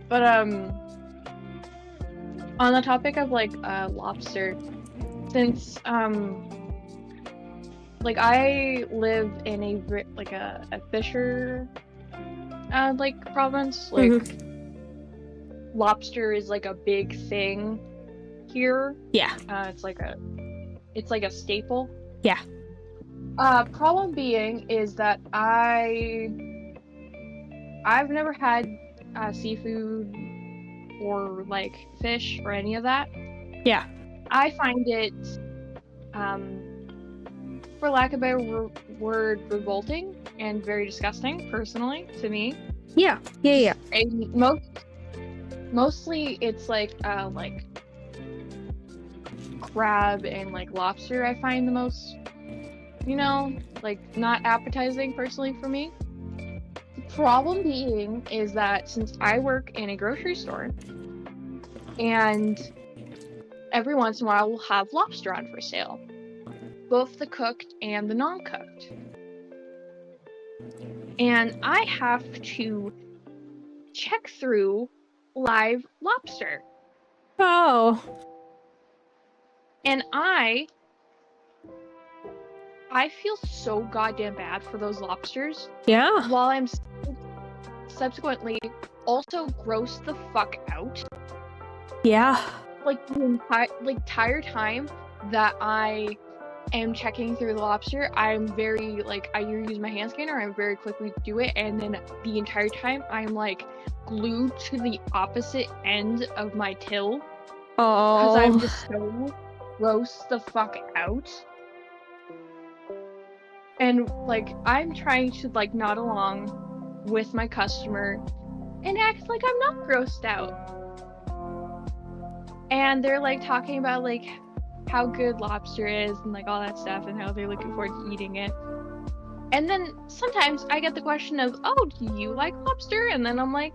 But on the topic of like lobster, since like I live in a fisher like province, like lobster is like a big thing here. Yeah. It's like a staple. Yeah. Problem being is that I've never had seafood or like fish or any of that. Yeah. I find it, for lack of a better word, revolting and very disgusting, personally, to me. Yeah. Yeah. And mostly it's like crab and like lobster I find the most, like not appetizing personally for me. The problem being is that since I work in a grocery store and every once in a while we'll have lobster on for sale, both the cooked and the non-cooked. And I have to check through live lobster. Oh. And I feel so goddamn bad for those lobsters. Yeah. While I'm subsequently also grossed the fuck out. Yeah. Like the entire time that I am checking through the lobster, I'm very like, I either use my hand scanner or I very quickly do it, and then the entire time I'm like glued to the opposite end of my till. Oh. Because I'm just so grossed the fuck out. And like I'm trying to like nod along with my customer and act like I'm not grossed out. And they're like talking about like how good lobster is and like all that stuff and how they're looking forward to eating it. And then sometimes I get the question of, oh, do you like lobster? And then I'm like,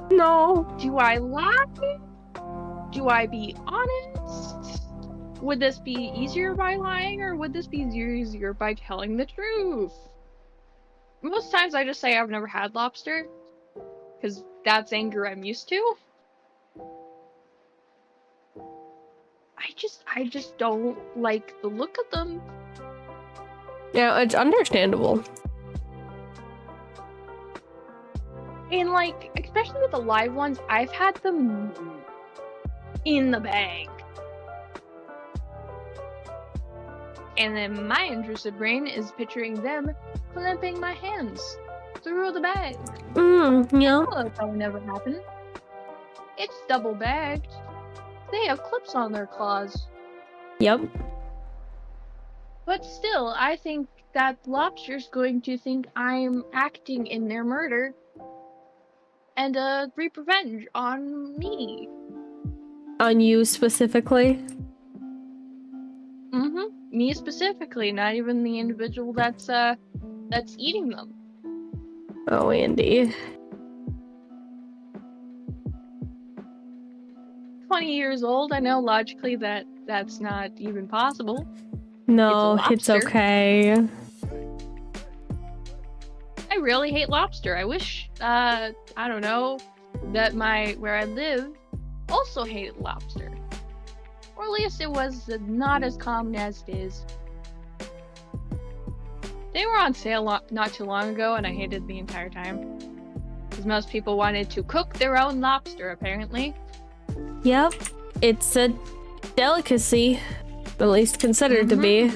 no. Do I lie? Do I be honest? Would this be easier by lying, or would this be easier by telling the truth? Most times I just say I've never had lobster, because that's anger I'm used to. I just don't like the look of them. Yeah, it's understandable. And like, especially with the live ones, I've had them in the bag. And then my interested brain is picturing them clamping my hands through the bag. Yeah. Oh, that would never happen. It's double bagged. They have clips on their claws. Yep. But still, I think that lobster's going to think I'm acting in their murder and reap revenge on me. On you specifically? Me specifically, not even the individual that's eating them. Oh, Andy. 20 years old, I know logically that's not even possible. No, it's okay. I really hate lobster. I wish, I don't know, that where I live also hated lobster. Or at least it was not as common as it is. They were on sale not too long ago, and I hated the entire time. Because most people wanted to cook their own lobster, apparently. Yep. It's a delicacy. At least considered to be.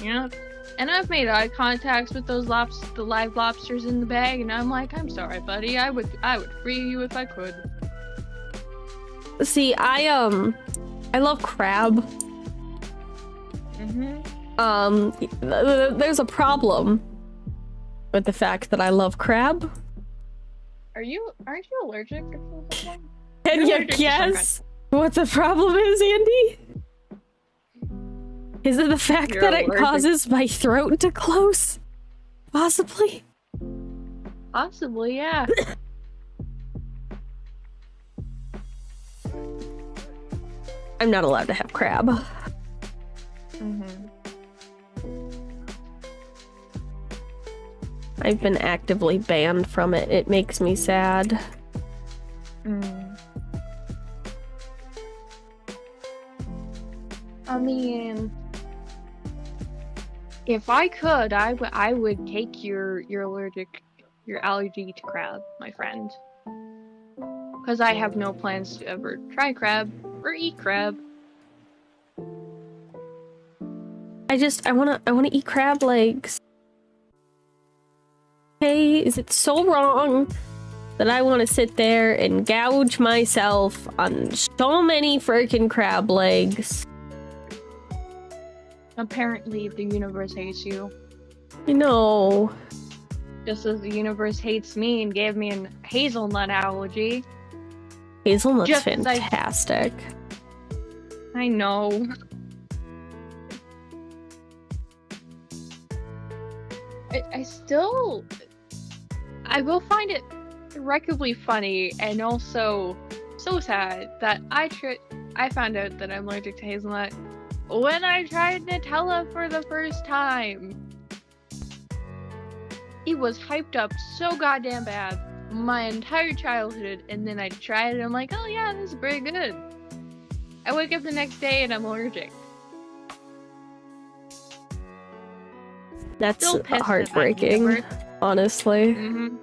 Yep. And I've made eye contacts with those the live lobsters in the bag, and I'm like, I'm sorry, buddy. I would free you if I could. See, I love crab. There's a problem with the fact that I love crab. Aren't you allergic or something? And you guess what the problem is, Andy? Is it the fact that it causes my throat to close? Possibly? Possibly, yeah. I'm not allowed to have crab. I've been actively banned from it. It makes me sad. I mean, if I could, I would take your allergy to crab, my friend. Because I have no plans to ever try crab or eat crab. I wanna eat crab legs. Hey, is it so wrong that I want to sit there and gouge myself on so many freaking crab legs? Apparently, the universe hates you. I know. Just as the universe hates me and gave me a hazelnut allergy. Hazelnut's Just fantastic. I know. I will find it remarkably funny and also so sad that I found out that I'm allergic to hazelnut when I tried Nutella for the first time. It was hyped up so goddamn bad my entire childhood, and then I tried it and I'm like, oh yeah, this is pretty good. I wake up the next day and I'm allergic. That's Still pissed heartbreaking, honestly. Mm-hmm.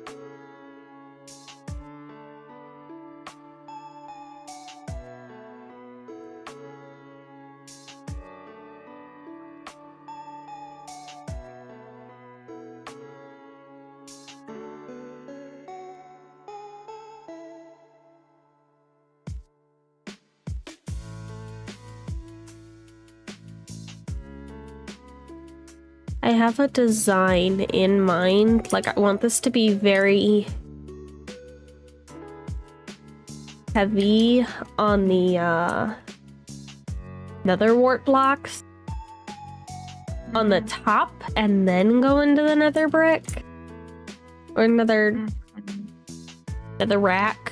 I have a design in mind. Like, I want this to be very heavy on the nether wart blocks on the top and then go into the nether brick or nether rack.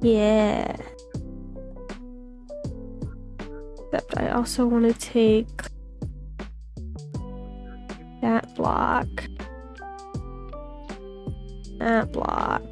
Yeah. Except I also want to take that block. That block.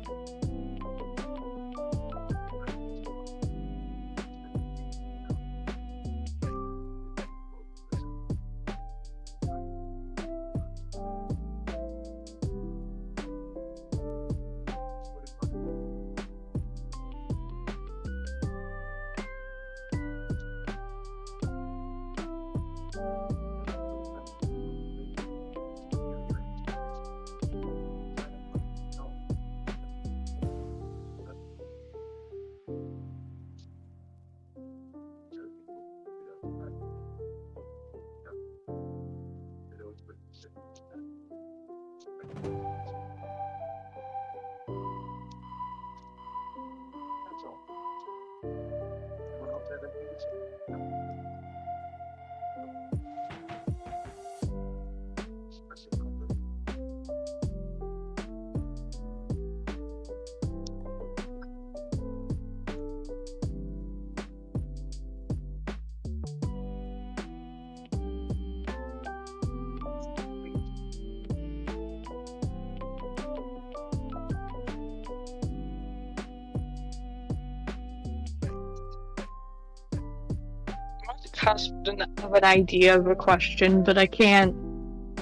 cusp of an idea of a question, but I can't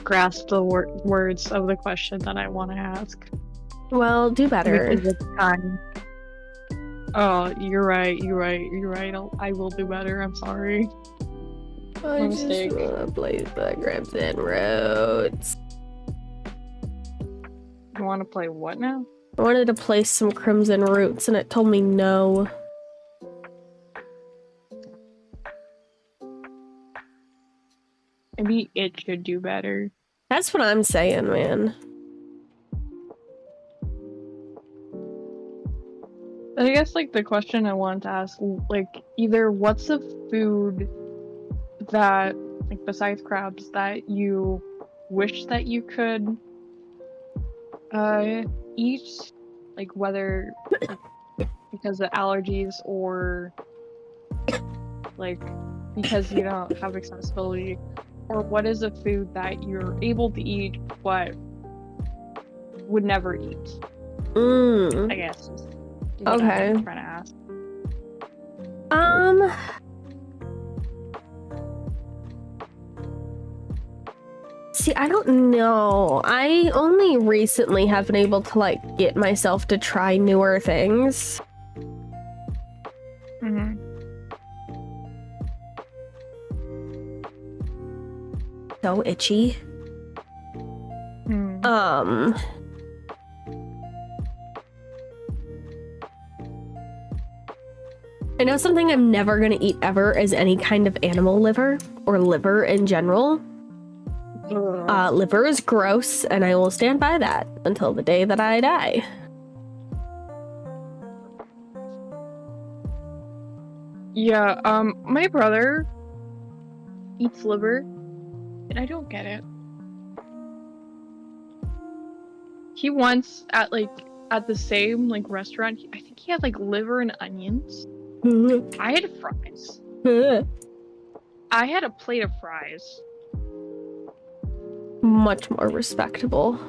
grasp the words of the question that I want to ask. Well, do better. Because it's time. Oh, you're right. I will do better. I'm sorry. I My just mistake. wanna play the Grabs and Roads. You want to play what now? I wanted to play some Crimson Roots, and it told me no. Maybe it should do better. That's what I'm saying, man. I guess, like, the question I wanted to ask, like, either what's a food that, like, besides crabs, that you wish that you could eat, like, whether like, because of allergies or like because you don't have accessibility, or what is a food that you're able to eat but would never eat? I guess is what Okay. I'm trying to ask. See, I don't know. I only recently have been able to, like, get myself to try newer things. Mm-hmm. So itchy. I know something I'm never gonna eat ever is any kind of animal liver, or liver in general. Liver is gross, and I will stand by that until the day that I die. Yeah, my brother eats liver, and I don't get it. He once at the same like restaurant, I think he had like liver and onions. I had fries. I had a plate of fries. Much more respectable.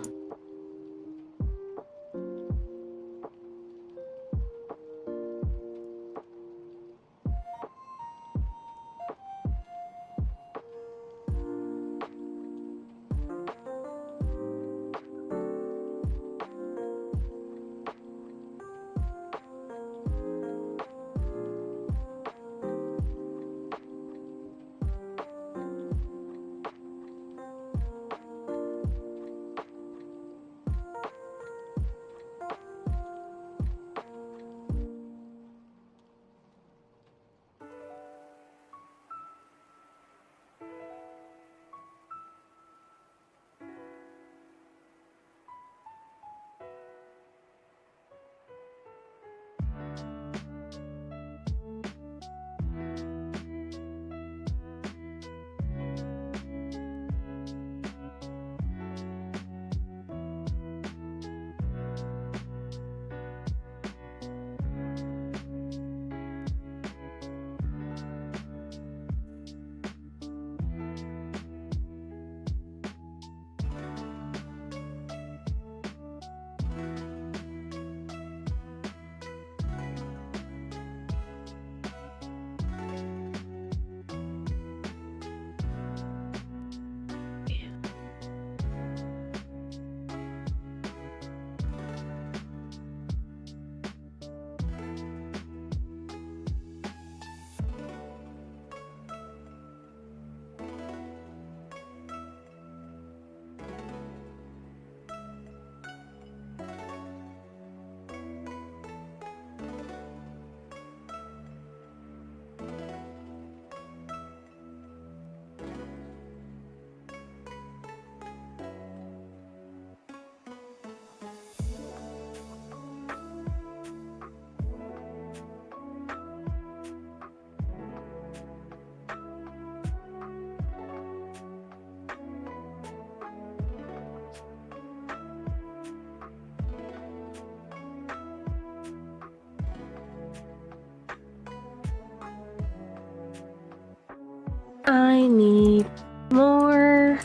I need more.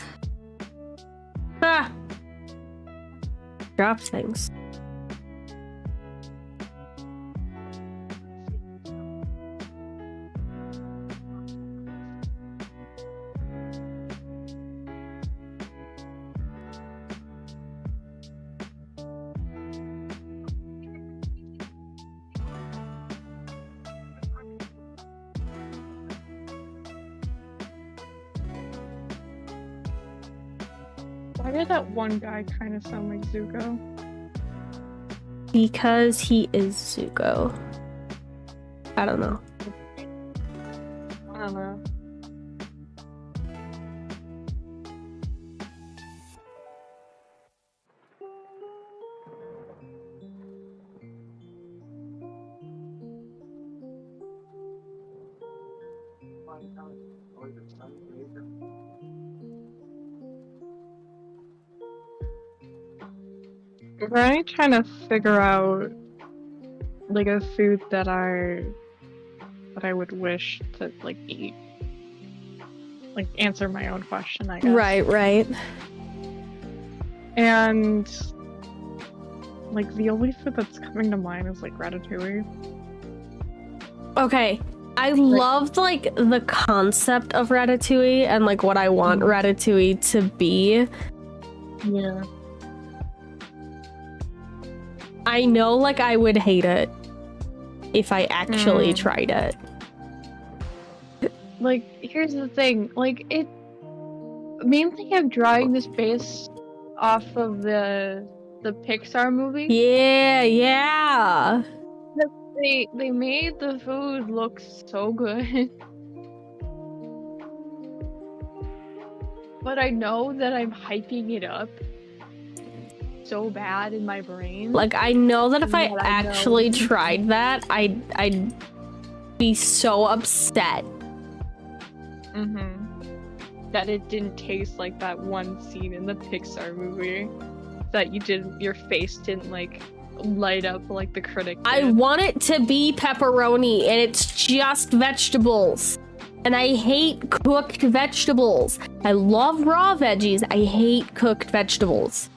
Drop things. Why did that one guy kind of sound like Zuko? Because he is Zuko. I don't know. I don't know. I'm really trying to figure out like a food that I would wish to like eat. Like answer my own question, I guess. Right. And like the only food that's coming to mind is like ratatouille. Okay. I loved like the concept of ratatouille and like what I want ratatouille to be. Yeah. I know like I would hate it if I actually tried it. Like, here's the thing. Like, it mainly I'm drawing this based off of the Pixar movie. Yeah. They made the food look so good. But I know that I'm hyping it up so bad in my brain. Like I know that if I actually tried that, I'd be so upset. That it didn't taste like that one scene in the Pixar movie. That your face didn't like light up like the critic did. I want it to be pepperoni and it's just vegetables. And I hate cooked vegetables. I love raw veggies. I hate cooked vegetables.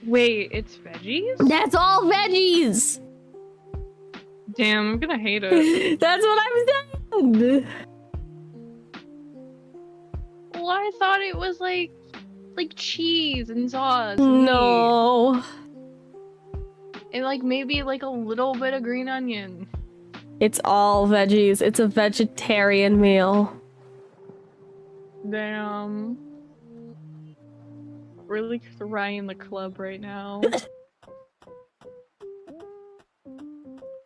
Wait, it's veggies? That's all veggies! Damn, I'm gonna hate it. That's what I'm saying! Well, I thought it was like cheese and sauce. And no. meat. And like maybe like a little bit of green onion. It's all veggies. It's a vegetarian meal. Damn. Really trying the club right now.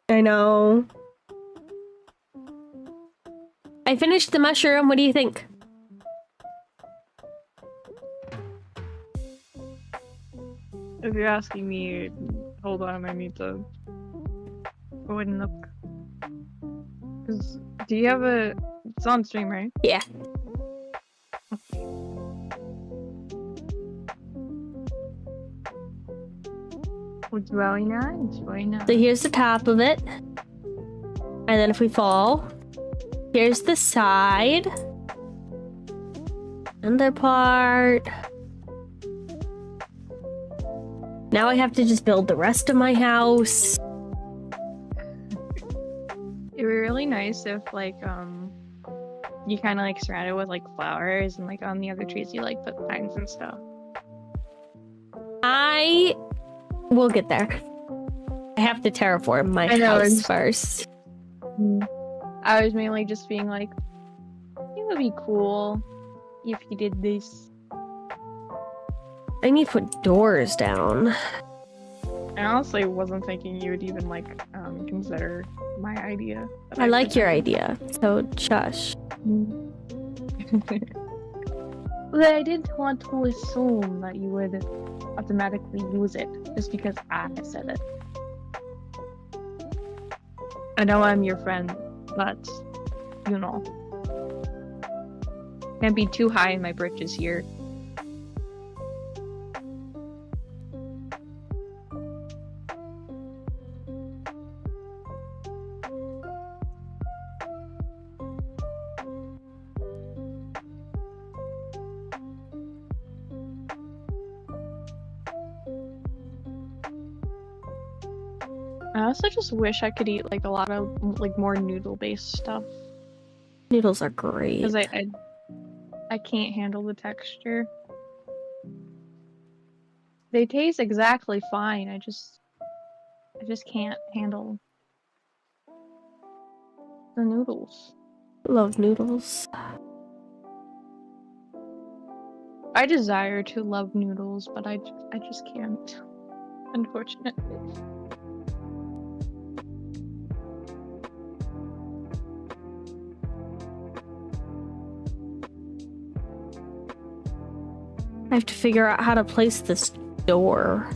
I know. I finished the mushroom. What do you think? If you're asking me, hold on, I need to go ahead and look. Do you have a... It's on stream, right? Yeah. It's very nice, very nice. So here's the top of it. And then if we fall, here's the side. Under part. Now I have to just build the rest of my house. It'd be really nice if like you kind of like surround it with like flowers and like on the other trees you like put pines and stuff. We'll get there. I have to terraform my house first. I was mainly just being like, it would be cool if you did this. I need to put doors down. I honestly wasn't thinking you would even like consider my idea. I like your idea, so shush. But I didn't want to assume that you would automatically use it just because I said it. I know I'm your friend, but you know, can't be too high in my britches here. I also just wish I could eat like a lot of like more noodle-based stuff. Noodles are great. Because I can't handle the texture. They taste exactly fine. I just can't handle the noodles. Love noodles. I desire to love noodles, but I just can't, unfortunately. I have to figure out how to place this door.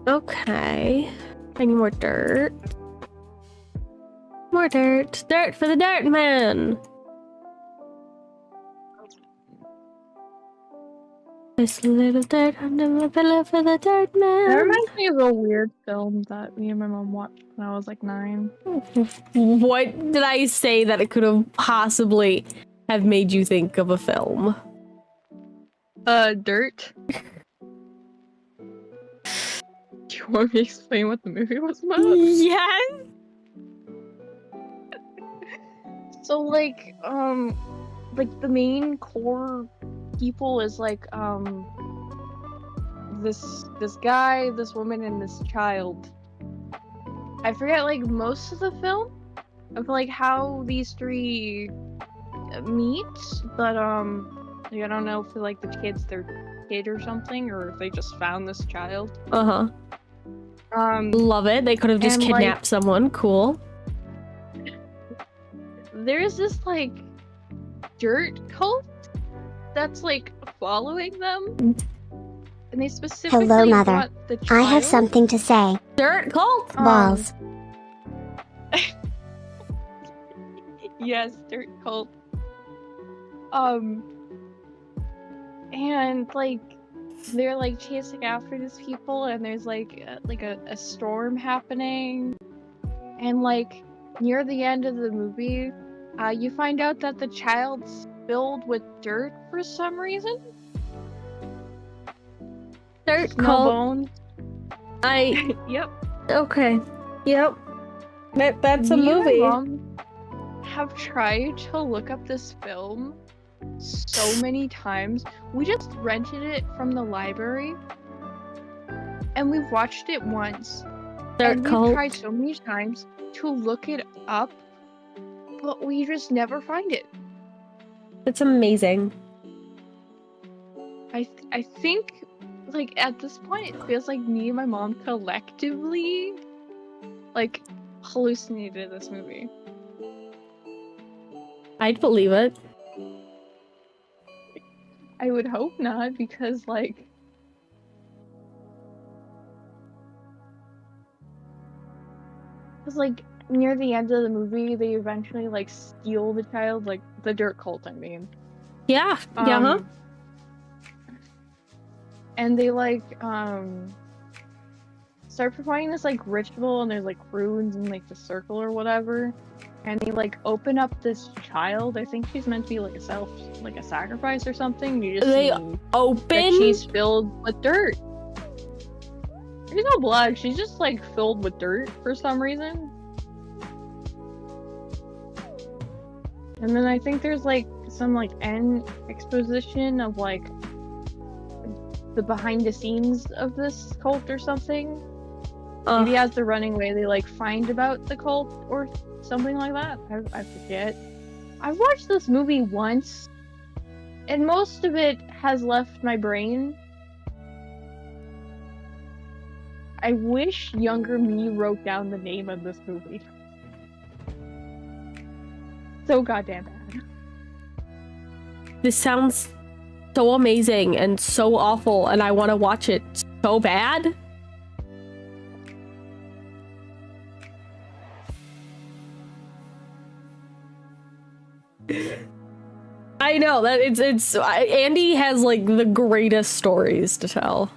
Okay. I need more dirt. More dirt. Dirt for the dirt man! This little dirt under my pillow for the dirt That man. reminds me of a weird film that me and my mom watched when I was like 9. What did I say that it could have possibly have made you think of a film? Dirt. Do you want me to explain what the movie was about? Yes! So like the main core people is like this guy, this woman, and this child. I forget like most of the film of like how these three meet, but like, I don't know if like the kid's their kid or something, or if they just found this child. Uh-huh. Love it. They could have just and, kidnapped like, someone. Cool. There's this like dirt cult that's like following them, and they specifically Hello, Mother. want the child. I have something to say. Dirt cult? Balls. Yes, dirt cult. And like they're like chasing after these people, and there's like a storm happening, and like near the end of the movie, you find out that the child's filled with dirt for some reason. Dirt No cult. bones. Yep. Okay. Yep. That's a Me and my movie. mom have tried to look up this film so many times. We just rented it from the library, and we've watched it once. Dirt and cult. we've tried so many times to look it up, but we just never find it. It's amazing. I think like at this point it feels like me and my mom collectively like hallucinated this movie. I'd believe it. I would hope not, because like near the end of the movie they eventually like steal the child, like the dirt cult, I mean. Yeah. Yeah. And they like start performing this like ritual, and there's like runes and like the circle or whatever, and they like open up this child. I think she's meant to be like a sacrifice or something. You just They see open. that she's filled with dirt. She's not black, she's just like filled with dirt for some reason. And then I think there's like some like end exposition of like the behind the scenes of this cult or something. Maybe as they're running away, they like find about the cult or something like that. I forget. I've watched this movie once, and most of it has left my brain. I wish younger me wrote down the name of this movie. So goddamn bad. This sounds so amazing and so awful, and I want to watch it so bad. I know that it's Andy has like the greatest stories to tell.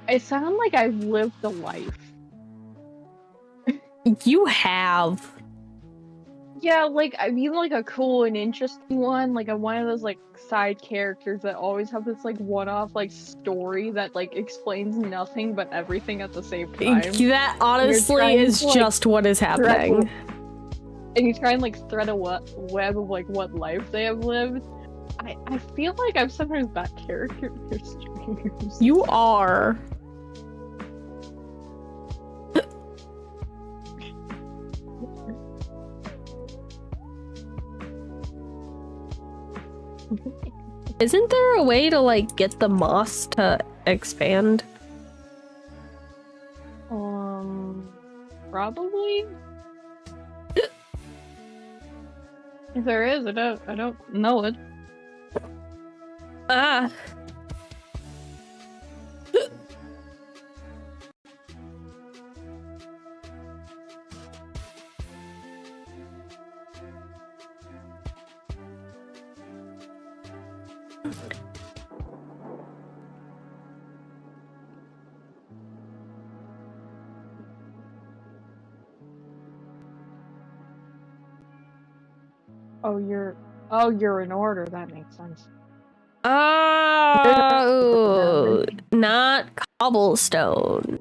I sound like I've lived a life. You have. Yeah, like I mean like a cool and interesting one. Like I'm one of those like side characters that always have this like one-off like story that like explains nothing but everything at the same time. That honestly is just what is happening. And you try and like thread a web of like what life they have lived. I feel like I'm sometimes that character in their streams. You are. Isn't there a way to like get the moss to expand? Probably. If there is, I don't know it. Ah. Oh, you're in order. That makes sense. Oh, not cobblestone.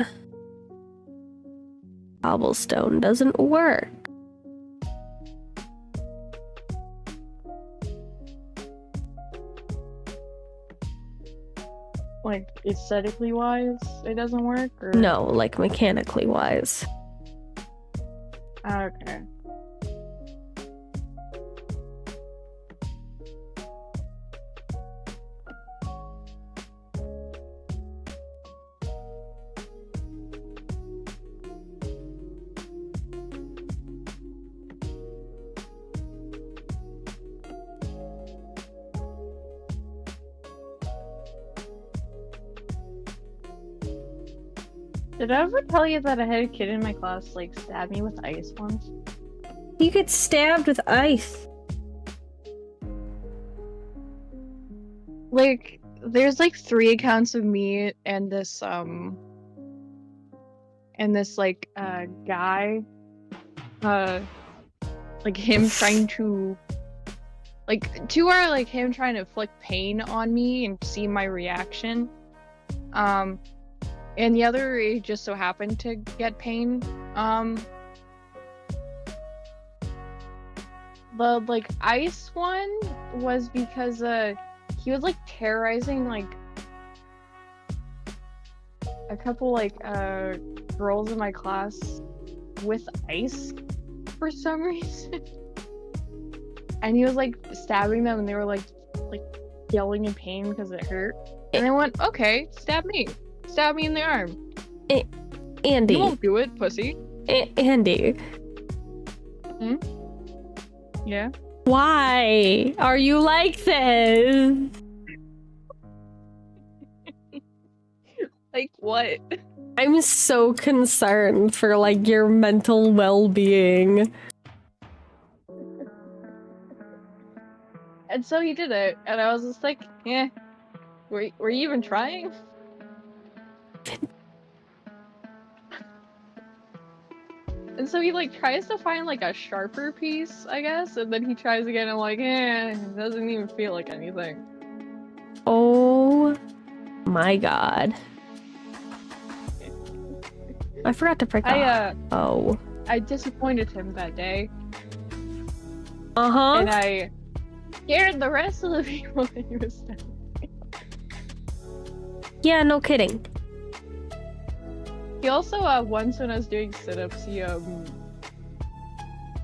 Cobblestone doesn't work. Like aesthetically wise, it doesn't work, or No, like mechanically wise. okay. Did I ever tell you that I had a kid in my class like stab me with ice once? You get stabbed with ice. Like, there's like 3 accounts of me and this like guy, like him trying to, like 2 are like him trying to inflict pain on me and see my reaction, and the other, it just so happened to get pain. The like ice one was because he was like terrorizing like a couple like girls in my class with ice for some reason. And he was like stabbing them, and they were like yelling in pain because it hurt. And I went, okay, stab me in the arm. Andy. You won't do it, pussy. Andy. Hmm? Yeah? Why are you like this? Like what? I'm so concerned for like your mental well-being. And so he did it, and I was just like, yeah. Were you even trying? And so he like tries to find like a sharper piece, I guess, and then he tries again, and I'm like, it doesn't even feel like anything. Oh my god. I forgot to break I disappointed him that day. Uh-huh. And I scared the rest of the people that he was standing. Yeah, no kidding. He also, once when I was doing sit-ups, he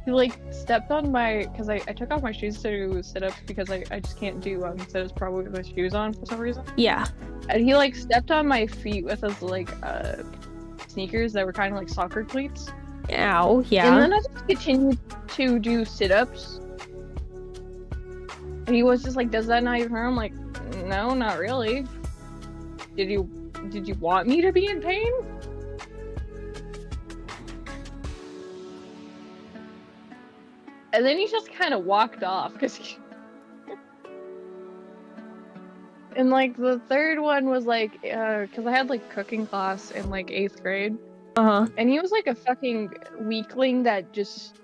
like stepped on my, because I took off my shoes to do sit-ups because I just can't do sit-ups probably with shoes on for some reason. Yeah. And he like stepped on my feet with his like sneakers that were kind of like soccer cleats. Ow, yeah. And then I just continued to do sit-ups. And he was just like, does that not even hurt? I'm like, no, not really. Did you want me to be in pain? And then he just kind of walked off because he... And like the third one was like, because I had like cooking class in like 8th grade. Uh-huh. And he was like a fucking weakling that just,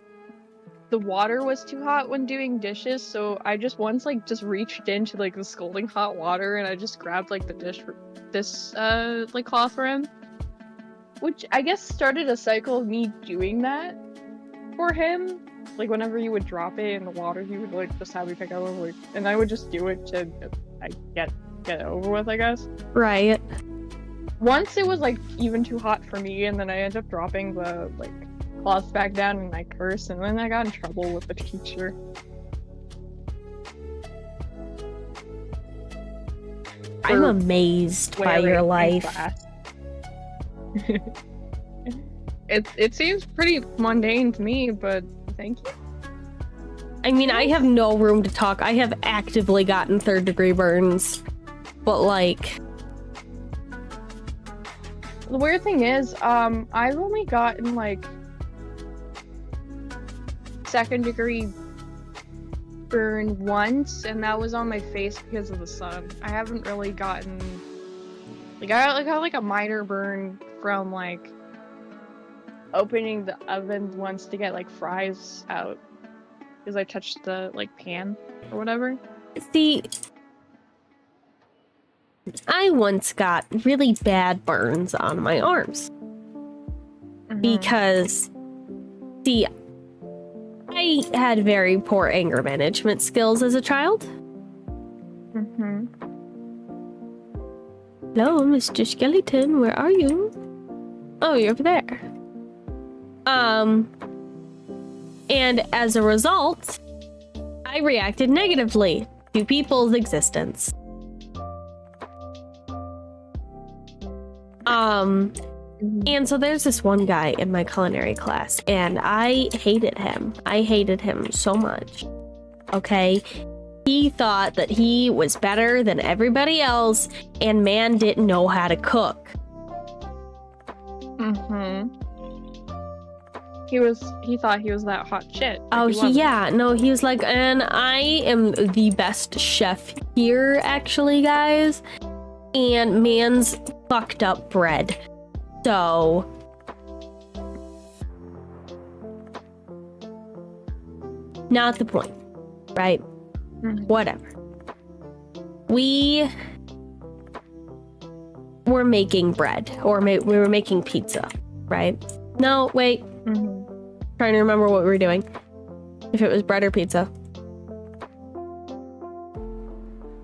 the water was too hot when doing dishes, so I just once like just reached into like the scalding hot water and I just grabbed like this like cloth for him. Which I guess started a cycle of me doing that for him. Like whenever he would drop it in the water, he would like just have me pick up like, and I would just do it to get it over with, I guess. Right. Once it was like even too hot for me, and then I ended up dropping the like cloth back down and I cursed, and then I got in trouble with the teacher. I'm amazed by your life. It seems pretty mundane to me, but thank you. I mean, I have no room to talk. I have actively gotten 3rd-degree burns, but like... The weird thing is, I've only gotten like 2nd-degree burn once, and that was on my face because of the sun. I haven't really gotten... Like, I got like a minor burn from like opening the oven once to get like fries out because I touched the like pan or whatever. See, I once got really bad burns on my arms because, see, I had very poor anger management skills as a child. Hello, Mr. Skeleton, where are you? Oh, you're over there. And as a result, I reacted negatively to people's existence. And so there's this one guy in my culinary class, and I hated him. I hated him so much. Okay? He thought that he was better than everybody else, and man didn't know how to cook. He thought he was that hot shit. Oh, he was like, and I am the best chef here, actually, guys. And man's fucked up bread. So... not the point, right? Whatever. We were making bread, or we were making pizza, right? No, wait. Trying to remember what we were doing. If it was bread or pizza.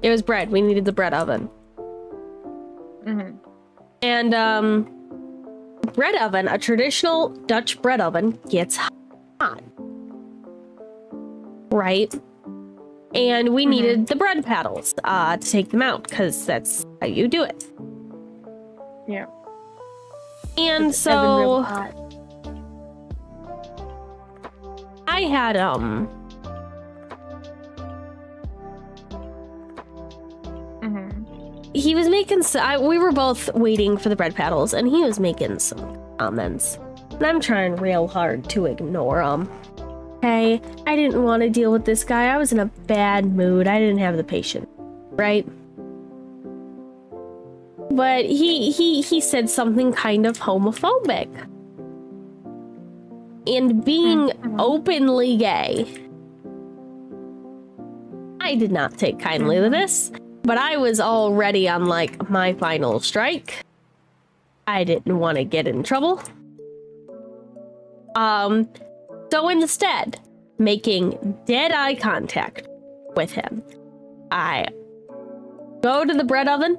It was bread. We needed the bread oven. And, bread oven, a traditional Dutch bread oven, gets hot. Right? And we needed the bread paddles to take them out, because that's how you do it. Yeah. And so I had he was making we were both waiting for the bread paddles, and he was making some comments, and I'm trying real hard to ignore them. Okay, I didn't want to deal with this guy. I was in a bad mood. I didn't have the patience, right? But he said something kind of homophobic. And being openly gay, I did not take kindly to this, but I was already on like my final strike. I didn't want to get in trouble. So instead, making dead eye contact with him, I go to the bread oven,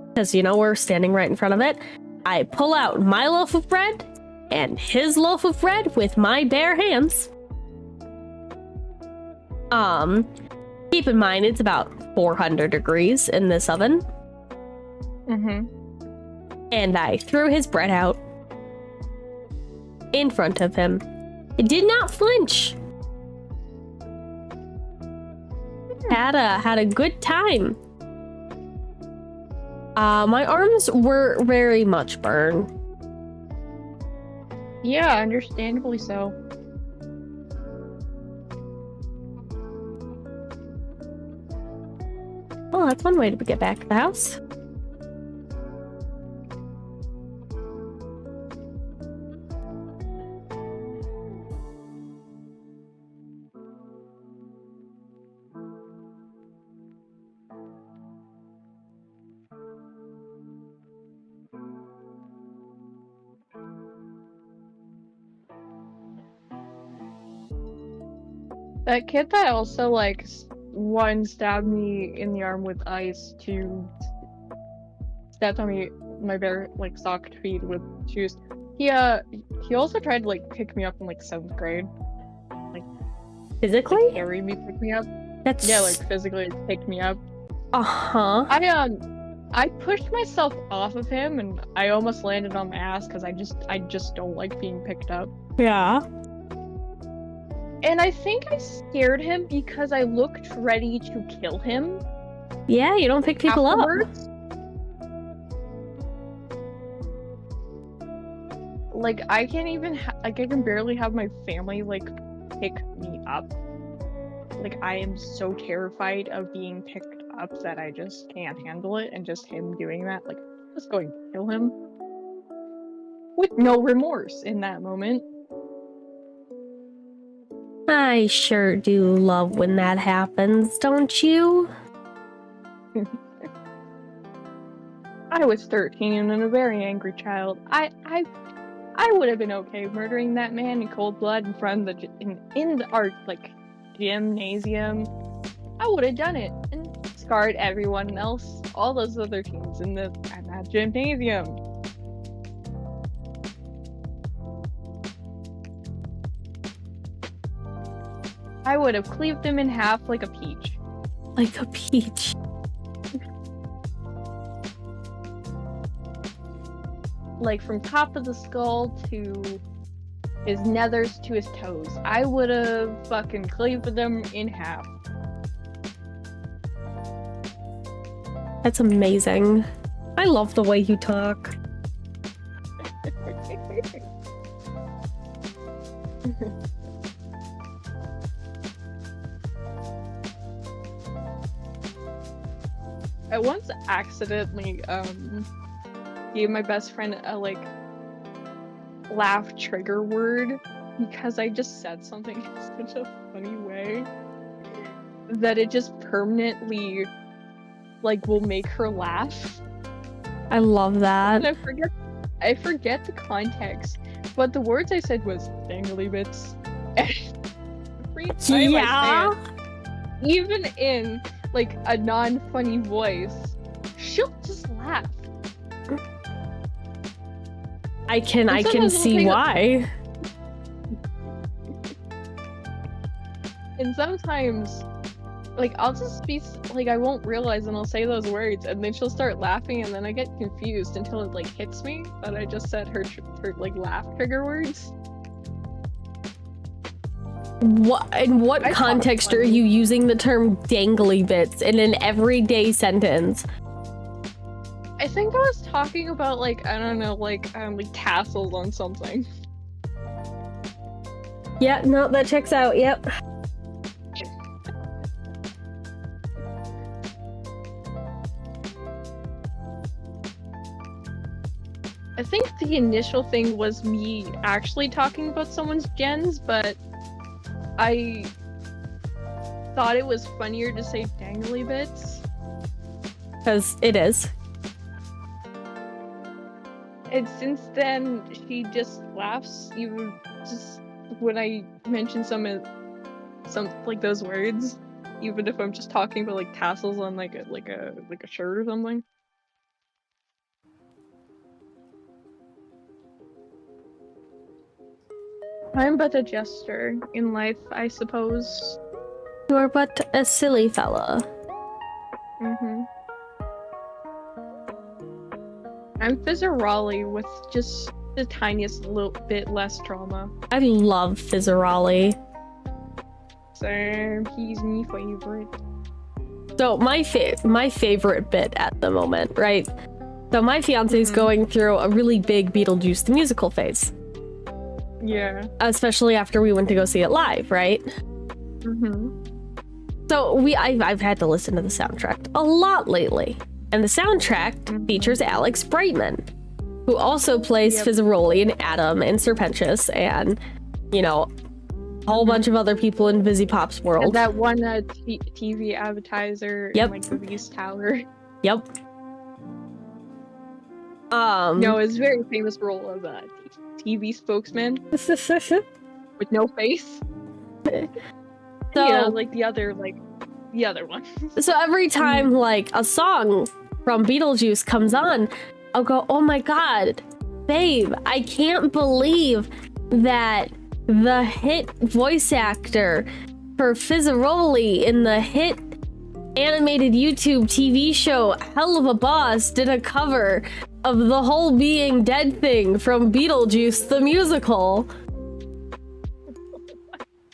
because, you know, we're standing right in front of it. I pull out my loaf of bread and his loaf of bread with my bare hands. Keep in mind, it's about 400 degrees in this oven. And I threw his bread out in front of him. It did not flinch. Had a good time. My arms were very much burned. Yeah, understandably so. Well, that's one way to get back to the house. That kid that also, like, one stabbed me in the arm with ice, two stepped on me, my bare, like, socked feet with shoes. He also tried to, like, pick me up in, like, 7th grade. Like, Physically? like, carry me, pick me up. That's... Yeah, like, physically pick me up. Uh-huh. I pushed myself off of him, and I almost landed on my ass, because I just don't like being picked up. Yeah. And I think I scared him because I looked ready to kill him. Yeah, you don't pick people afterwards. up. Like, I can't even I can barely have my family, like, pick me up. Like, I am so terrified of being picked up that I just can't handle it, and just him doing that, like, I'm just going to kill him. With no remorse in that moment. I sure do love when that happens, don't you? I was 13 and a very angry child. I would have been okay murdering that man in cold blood in front of in our, like, gymnasium. I would have done it and scarred everyone else, all those other teens in that gymnasium. I would have cleaved them in half like a peach. Like a peach. Like, from top of the skull to his nethers to his toes. I would have fucking cleaved them in half. That's amazing. I love the way you talk. I once accidentally gave my best friend a, like, laugh trigger word because I just said something in such a funny way that it just permanently, like, will make her laugh. I love that. And I forget the context, but the words I said was dangly bits. Every time I say it, even in, like, a non-funny voice, she'll just laugh. I can see why. And sometimes, like, I'll just be, like, I won't realize and I'll say those words and then she'll start laughing and then I get confused until it, like, hits me that I just said her like, laugh trigger words. In what context are you using the term dangly bits in an everyday sentence? I think I was talking about, like, I don't know, like tassels on something. Yeah, no, that checks out, yep. I think the initial thing was me actually talking about someone's gens, but I thought it was funnier to say dangly bits. Because it is. And since then, she just laughs. Even just when I mention some like those words, even if I'm just talking about like tassels on like a shirt or something. I'm but a jester in life, I suppose. You are but a silly fella. Mm-hmm. I'm Fizzerolli with just the tiniest little bit less trauma. I love Fizzerolli. Same, he's my favorite. So my favorite bit at the moment, right? So my fiance's going through a really big Beetlejuice the musical phase. Yeah. Especially after we went to go see it live, right? So I've had to listen to the soundtrack a lot lately. And the soundtrack features Alex Brightman, who also plays Fizzerolli and Adam and Serpentious and, you know, a whole bunch of other people in Vizzy Pop's world. And that one TV advertiser in like the Beast Tower. Yep. No, his very famous role of a TV spokesman with no face. So, yeah, like the other one. So every time like a song from Beetlejuice comes on, I'll go, "Oh my god, babe, I can't believe that the hit voice actor for Fizzerolli in the hit animated YouTube TV show Hell of a Boss did a cover of the whole being dead thing from Beetlejuice the musical."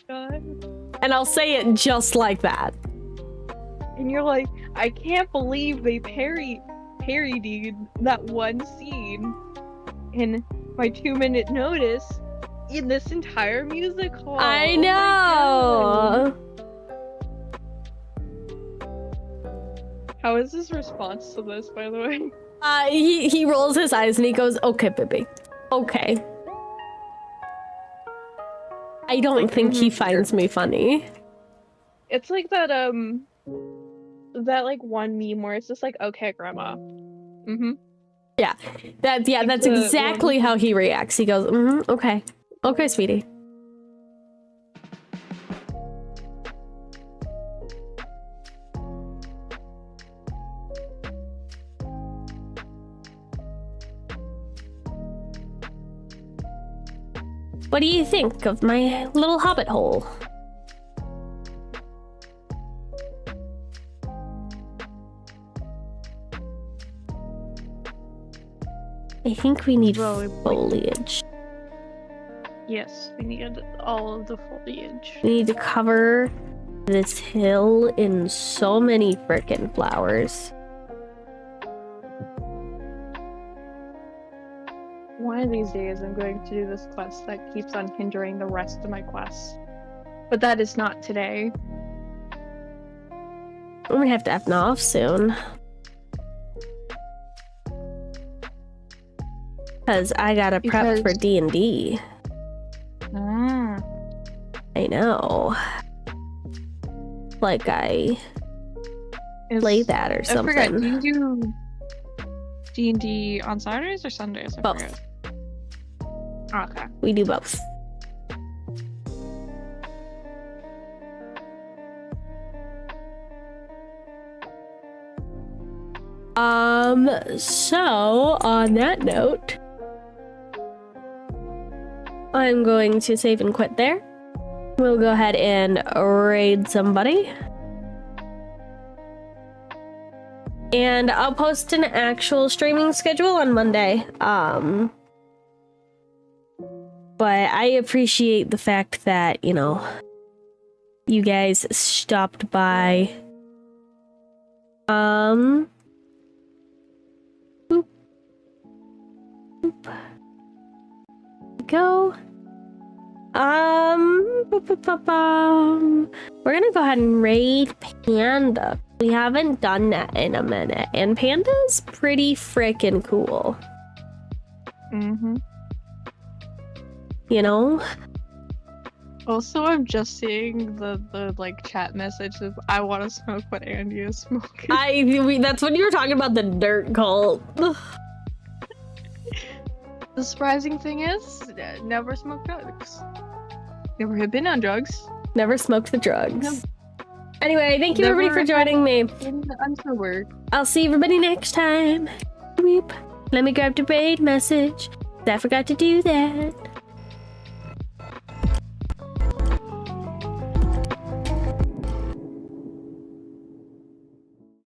God. And I'll say it just like that. And you're like, I can't believe they parodied that one scene in my 2-minute notice in this entire musical. I know. How is his response to this, by the way? He rolls his eyes and he goes, "Okay, baby. Okay." I don't think he finds me funny. It's like that like one meme where it's just like, "Okay, grandma." Yeah. That's exactly how he reacts. He goes, okay. Okay, sweetie. What do you think of my little hobbit hole? I think we need foliage. Yes, we need all of the foliage. We need to cover this hill in so many frickin' flowers. One of these days, I'm going to do this quest that keeps on hindering the rest of my quests. But that is not today. I'm gonna have to F off soon. Because I gotta prep for D&D. I know. Like I play that or something. I forget, do you do D&D on Saturdays or Sundays? Both. Forget. Okay. We do both. So on that note, I'm going to save and quit there. We'll go ahead and raid somebody. And I'll post an actual streaming schedule on Monday. But I appreciate the fact that, you know, you guys stopped by. Boop. Boop. Go. We're gonna go ahead and raid Panda. We haven't done that in a minute, and Panda's pretty freaking cool. You know? Also, I'm just seeing the like chat message of I want to smoke what Andy is smoking. That's when you were talking about the dirt cult. The surprising thing is, never smoked drugs. Never have been on drugs. Never smoked the drugs. No. Anyway, thank you everybody for Never joining me. I'm sober. I'll see everybody next time. Weep. Let me grab the raid message. I forgot to do that.